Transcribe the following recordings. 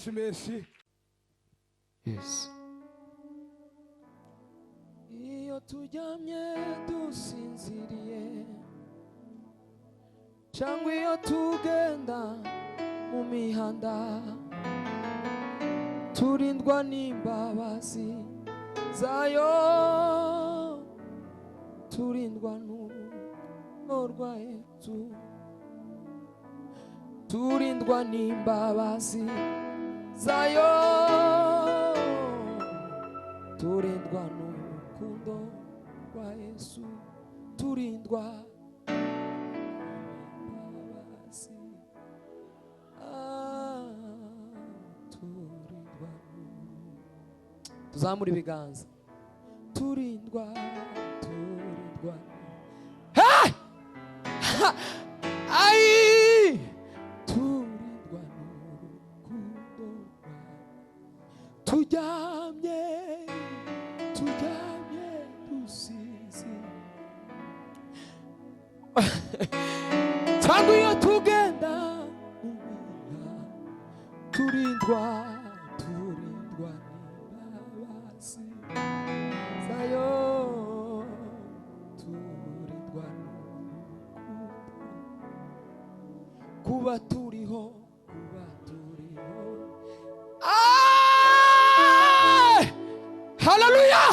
amashyi. Yes. Iyo turyamye dusinziriye cyangwa iyo tugenda mu mihanda turindwa n'imbabazi zayo, turindwa n'urwa Yesu, turindwa n'imbabazi zayo, turindwa n'urukundo rwa Yesu, turindwa n'imbabazi, turindwa. Tuzamura ibiganza. Turindwa, turindwa. Hey! Ai! Turindwa n'urukundo rwawe. Turyamye dusize. Cyangwa iyo tugenda mu biha, turindwa n'imbabazi zayo, turindwa n'urukundo, kuba turiho. Haleluya!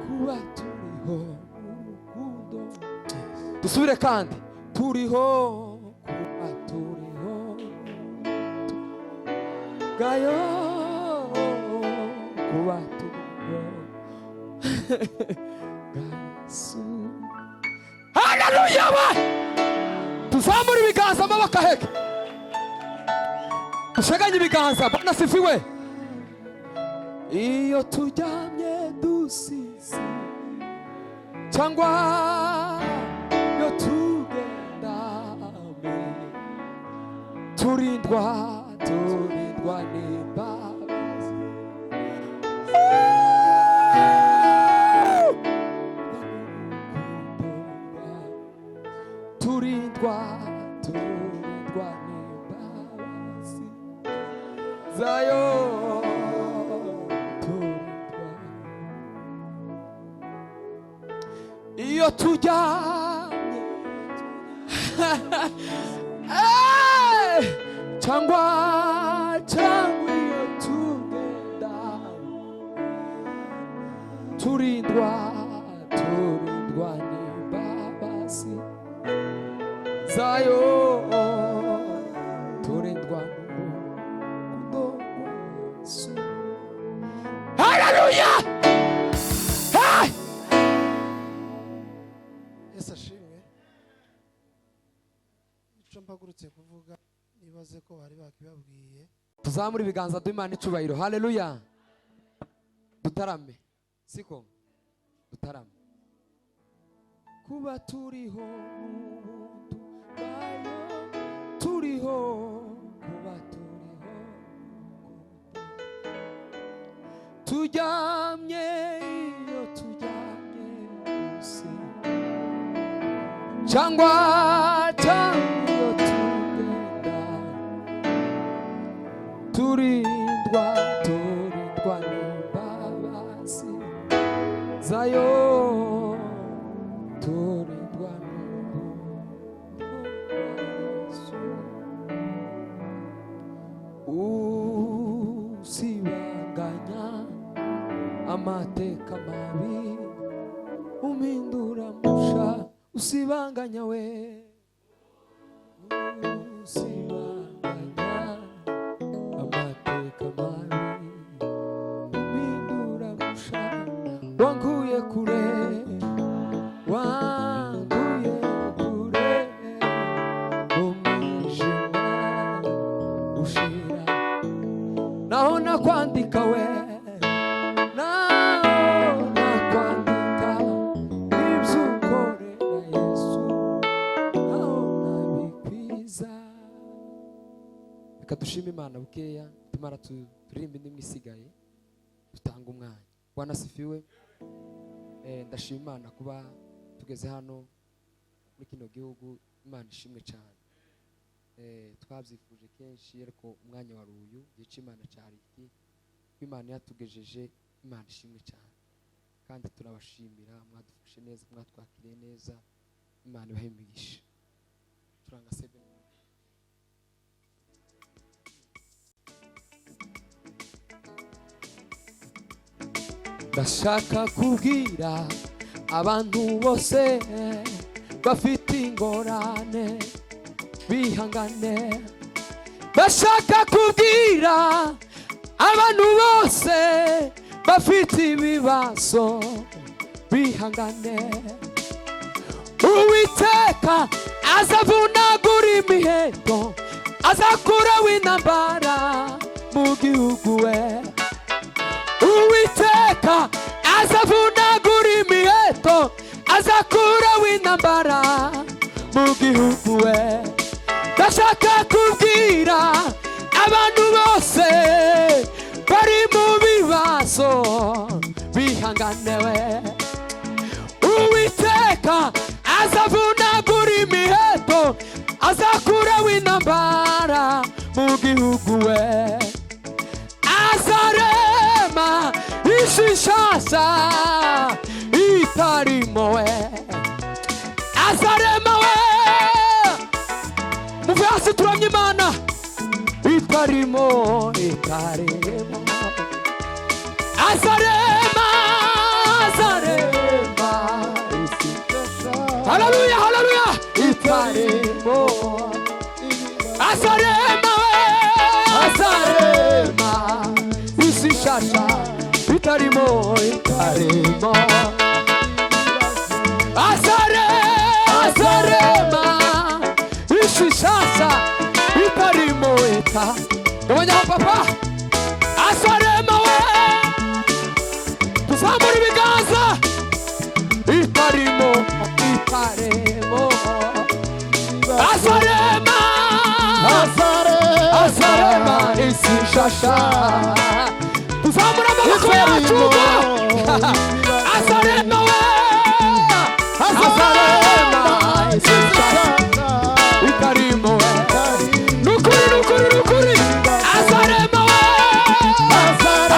Kuba turiho urukundo. Dusubire kandi. Turiho, kuba turiho gayo, kuba turiho Yesu. Haleluya! Tuzamura ibiganza, amaboko aheke. Dusheganye ibiganza. Bwana sifiwe. iyo turyamye dusize cyangwa iyo tugendame turindwa n'imbabazi turindwa n'imbabazi zayo iyo turyamye cyangwa iyo tugenda turindwa n'imbabazi zayo turindwa n'urukundo rw'Yesu. Haleluya! Yesu ashimwe. Icyo mpagurutse kuvuga nibaze ko bari bakibabwiye. Tuzamure ibiganza duhimana icubahiro. Haleluya! Dutarame. Siko? Dutarame. Kuba turiho n'ubuntu bwayo, turiho kuba turiho turyamye iyo turyamye gusa cyangwa iyo tugenda turindwa n'imbabazi zayo turindwa n'Yesu. Usibanganya amateka mabi umpindura musha, usibanganya we usibanganya amateka mabi umpindura musha, wanguye kure ushira naho nakwandika we nakwandika ibyo ukorera Yesu naho nabikwiza. Reka dushime Imana bukeya tumara turirimba indimi isigaye dutanga umwanya. Bwana asifiwe. Ndashima Imana kuba tugeze hano muri kino gihugu. Imana ishimwe cyane. Twabyifuje kenshi ariko umwanya wari uyu, gice Imana cyari iki Imana yatugejeje. Imana ishimwe cyane kandi turabashimira, mwadufashe neza, mwatwakiriye neza. Imana ibahe imigisha. Turanga sebe ndashaka kubwira abantu bose bafite ingorane bihangane. Ndashaka kubwira abantu bose bafite ibibazo bihangane. Uwiteka azavunagura imiheto, azakuraho intambara mu gihugu we. Uwiteka azavunagura imiheto, azakuraho intambara mu gihugu we. Ndashaka kubwira abantu bose bari mu bibazo bihangane we. Uwiteka azavunagura imiheto, azakuraho intambara mu gihugu we. Azarema isi nshasha itarimo we. Azarema we muve hasi turamye Imana. Itarimo azarema isi nshasha. Haleluya haleluya. Itarimo azarema we azarema isi nshasha itarimo azarema isi nshasha itarimo eta. Nabonye papa azarema we ishasha tuzamura amaboko yacu ngo azarema we azarema ishasha itarimo we nukuri azarema we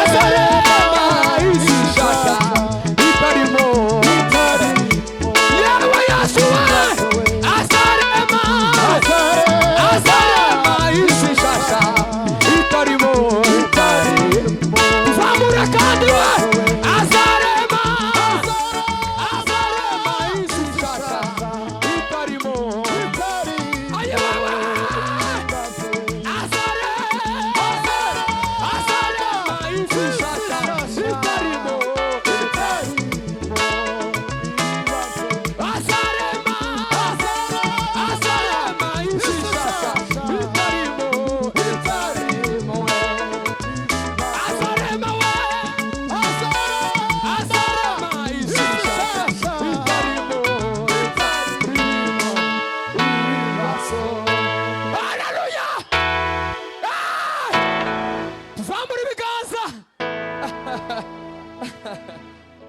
azarema ishasha itarimo yewe Yesu we azarema ishasha itarimo tuzamura kandi we azarema ishasha itarimo ayewe azarema ishasha itarimo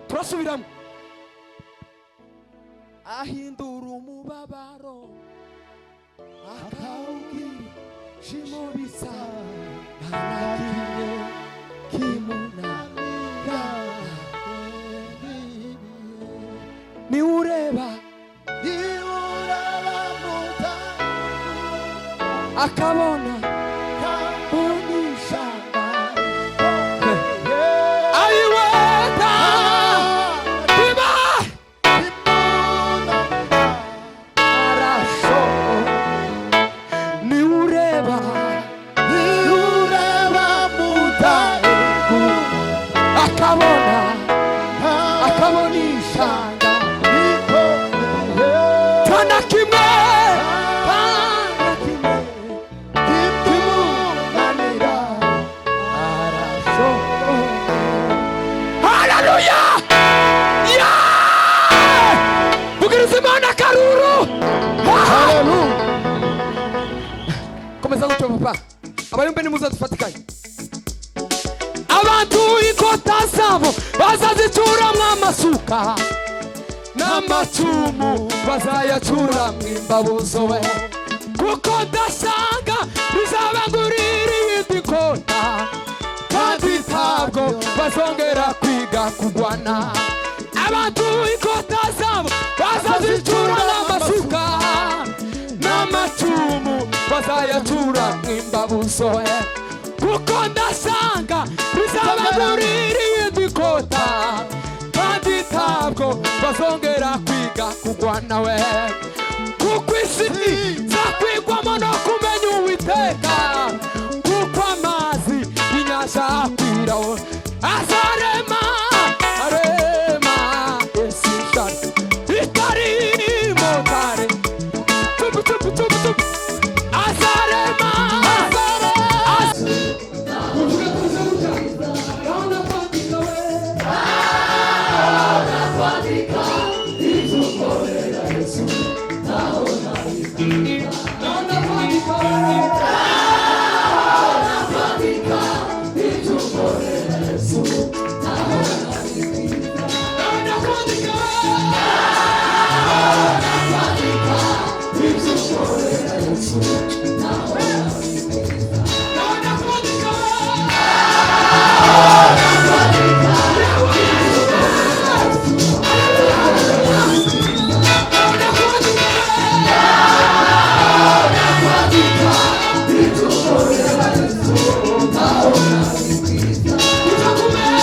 turasubiramo ahindura umubabaro akawugishimo bisa ntanakimwe kimunanira niureba akabona bonishamba aiweta biba arasho niureba mudaiku akabonishanga tana kimwe kimunanira arasho. Haleluya! Yeah! Bugiriza Imana karuru. Haleluya! Komeza gutyo papa. Abayumbe nimuza dufatikanye. Abantu ikota zabo bazazicuramwo amasuka n'amacumu bazayacuramwo imbabuzo we kuko ndasanga bizabangurira iyindi kota kandi ntabwo bazongera kwiga kurwana. Abantu ikota zabo bazazicuramo amasuka n'amacumu bazayacuramwo imbabuzo we kuko ndasanga bizabangurira iyindi kota kandi ntabwo bazongera kwiga kurwana we kuko isi zakwigwamo no kumenya Uwiteka kuko amazi inyanja akwiraho azarema ishasha itarimo kare azarema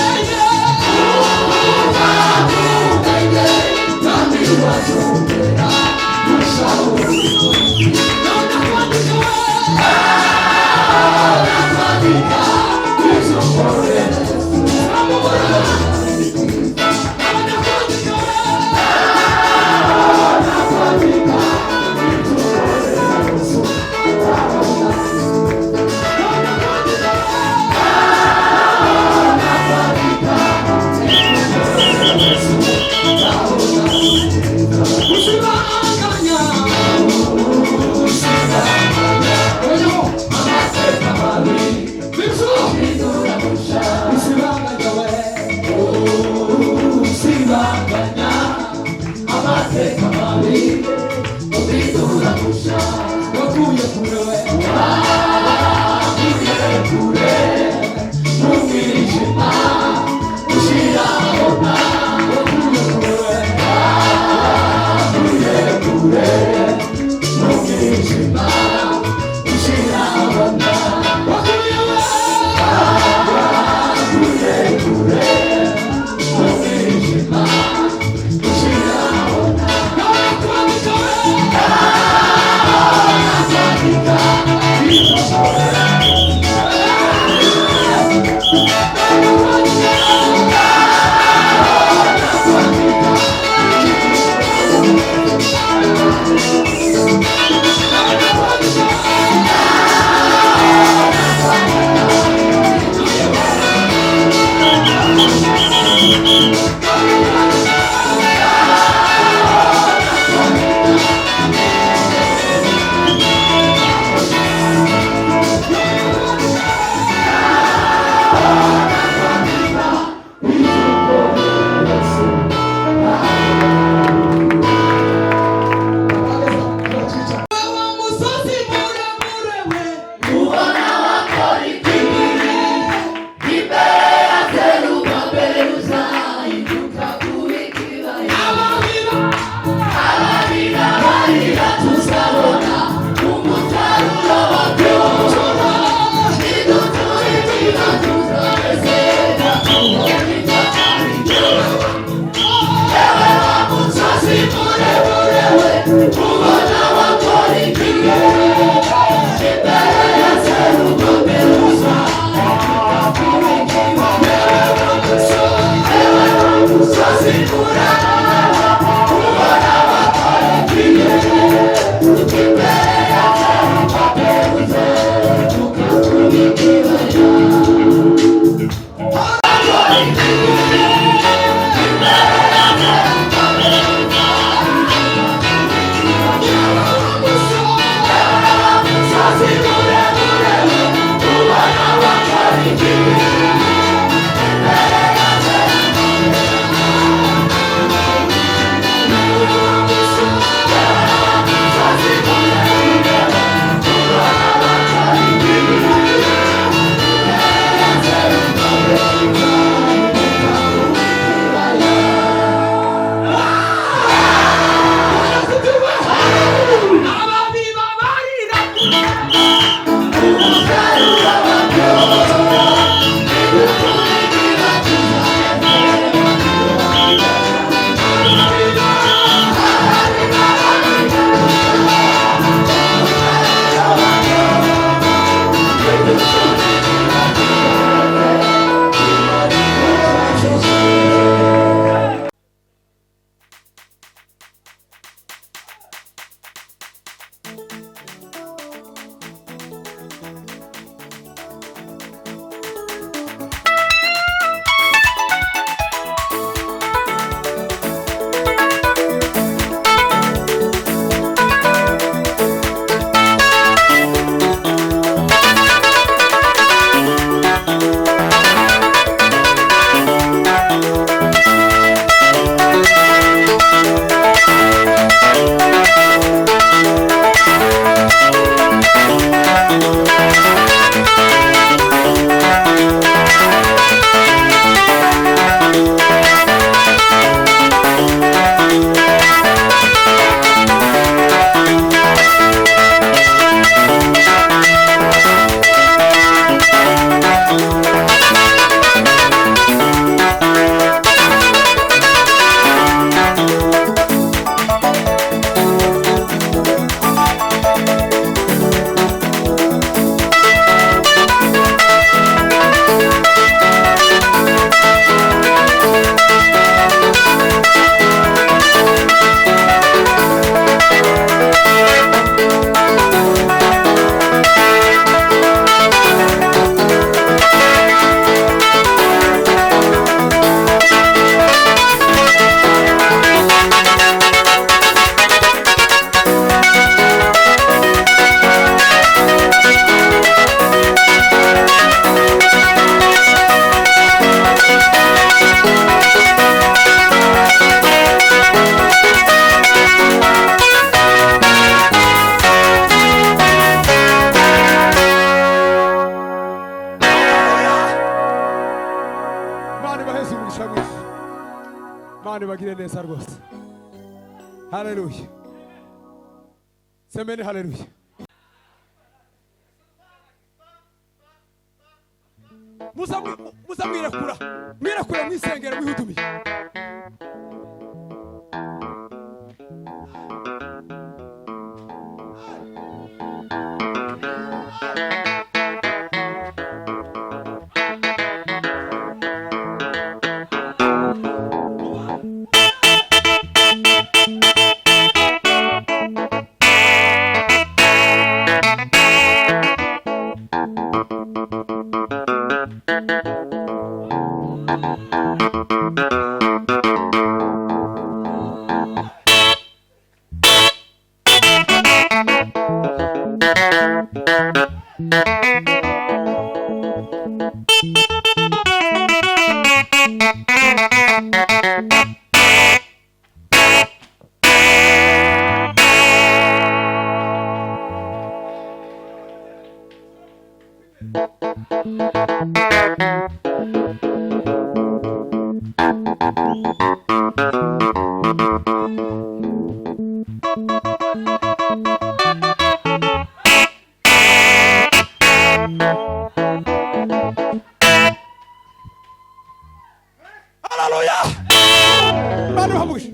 Yeah. Mani bagire neza rwose. Haleluya. Semeni haleluya. Musa mwirakura mwisengera mwihudumiye. Hallelujah! Manu hamugisha.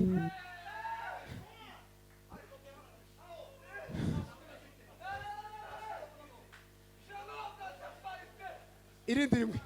Irindi rimwe.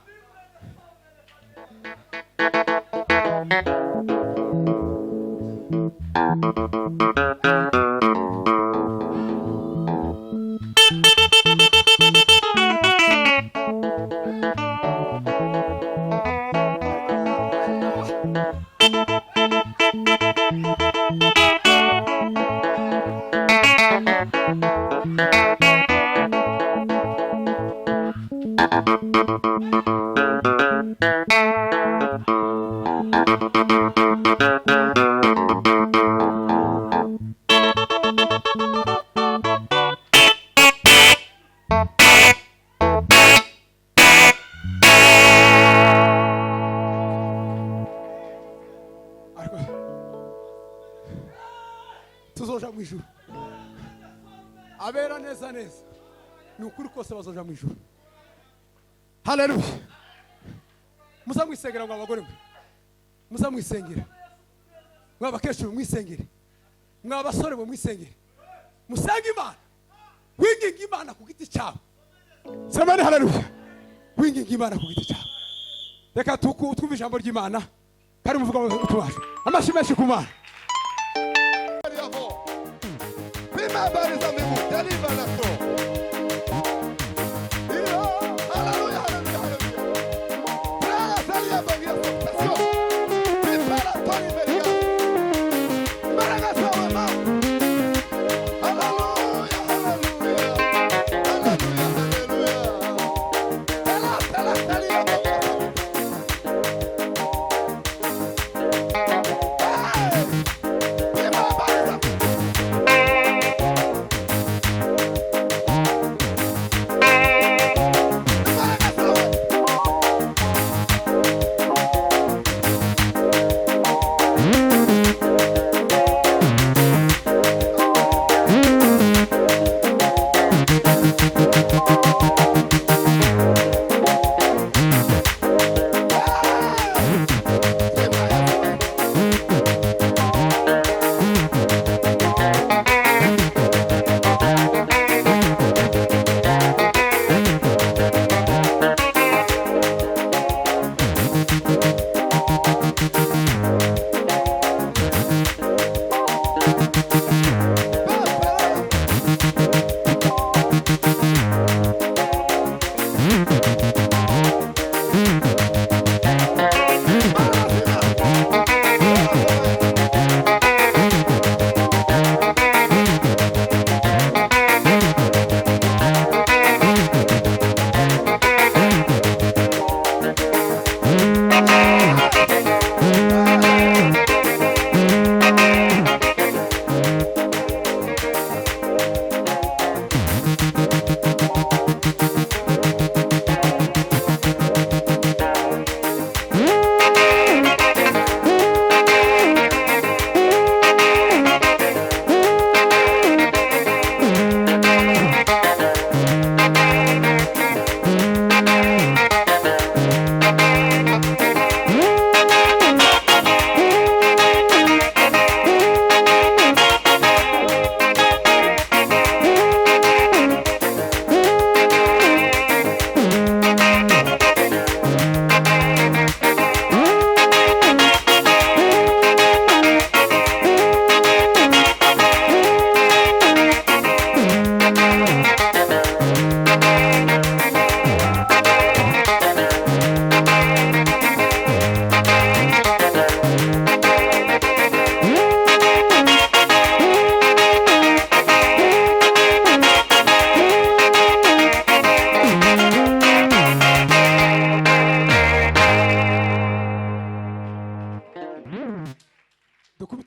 Tuzoja mu ijuru. Abera neza neza. Ni ukuri kose bazoja mu ijuru. Haleluya. Musa mwisengera ngo abagore mwe. Musa mwisengera. Mwa bakecuru mwisengere. Mwa basore mwe mwisengere. Musanga Imana. Winginga Imana ku giti cyawe. Semani haleluya. Winginga Imana ku giti cyawe. Reka twumve ijambo ry'Imana. Kari muvuga utubaje. Amashi menshi ku Mana. Habari za mbinguni, deliver na soul. Hallelujah, hallelujah, hallelujah. Praia salia bangia station. Prepara Tony Maria. Maraga sawa ma. Hallelujah, hallelujah. Hallelujah, hallelujah. Ela salia bangia station. Prima habari za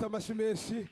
mukubita amashyi menshi.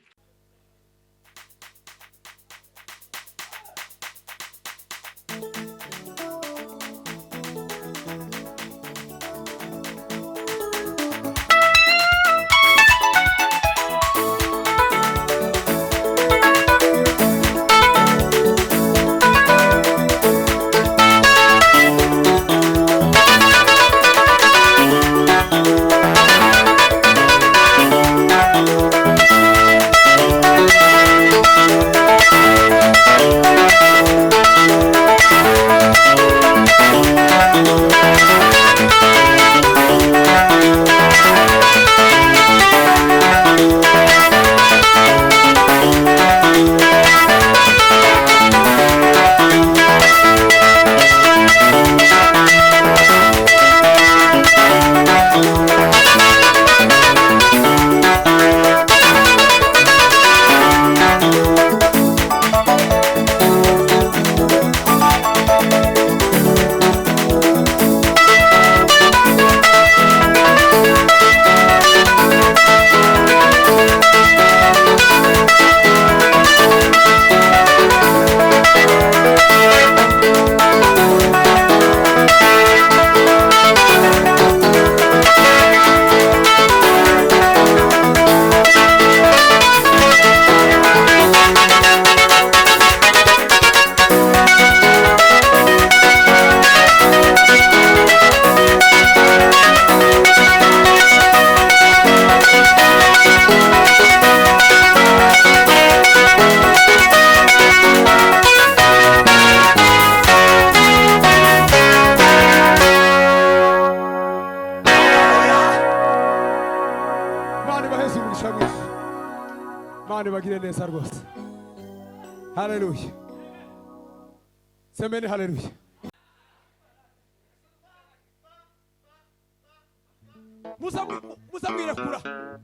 Bagire neza rwose. Haleluya. Semeni haleluya. Muza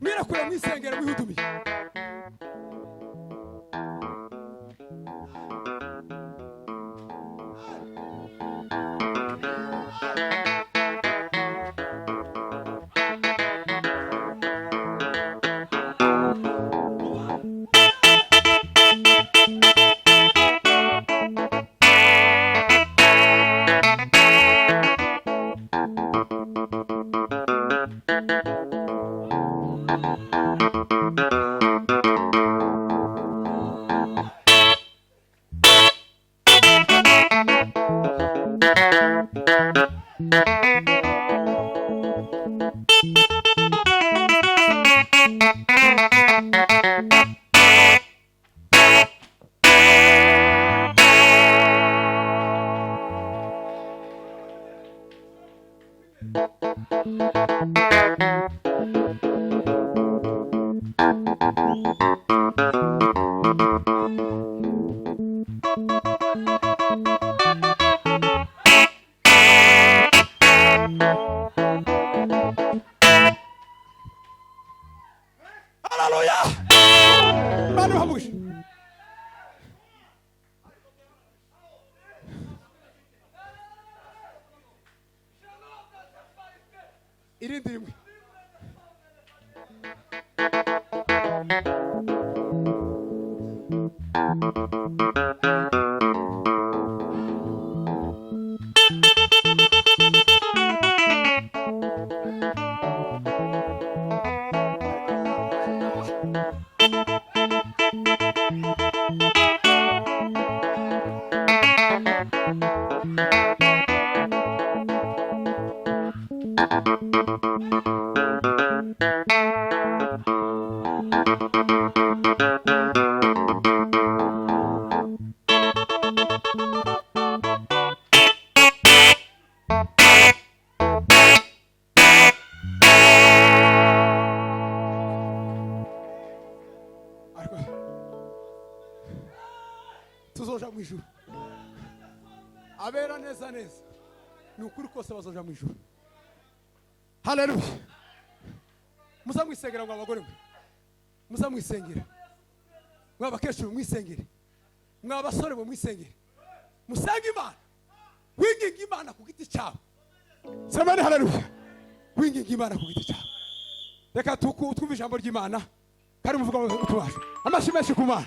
mwirakura mwisengera mwihudumiye. Irindi rimwe. Tuzoja mu ijuru. Abera neza neza. Ni ukuri kose bazoja mu ijuru. Haleluya. Muza mwisengera ngo abagore mwe. Muza mwisengera. Mwa bakecuru mwisengere. Mwa basore mwe mwisengere. Musenge Imana. Winginga Imana ku giti cyawe. Semeni haleluya. Winginga Imana ku giti cyawe. Reka twumve ijambo ry'Imana. kari muvuga ubutumwa amashyi menshi ku mana